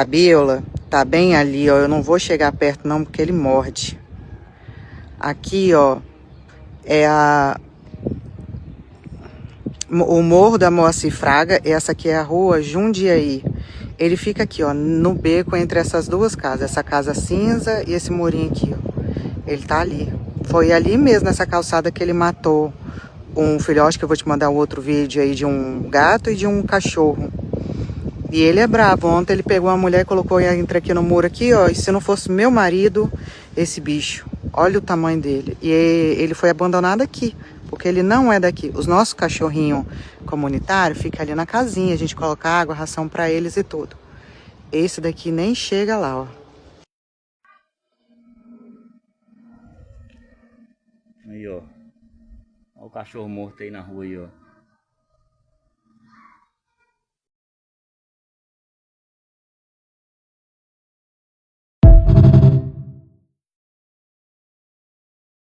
A Biola tá bem ali, ó. Eu não vou chegar perto não, porque ele morde. Aqui, ó, é o Morro da Moacir Fraga. Essa aqui é a rua Jundiaí. Ele fica aqui, ó, no beco entre essas duas casas. Essa casa cinza e esse murinho aqui, ó. Ele tá ali. Foi ali mesmo, nessa calçada, que ele matou um filhote, que eu vou te mandar um outro vídeo aí, de um gato e de um cachorro. E ele é bravo. Ontem ele pegou uma mulher e colocou entre aqui no muro aqui, ó. E se não fosse meu marido, esse bicho. Olha o tamanho dele. E ele foi abandonado aqui, porque ele não é daqui. Os nossos cachorrinhos comunitários ficam ali na casinha. A gente coloca água, ração pra eles e tudo. Esse daqui nem chega lá, ó. Aí, ó. Olha o cachorro morto aí na rua aí, ó.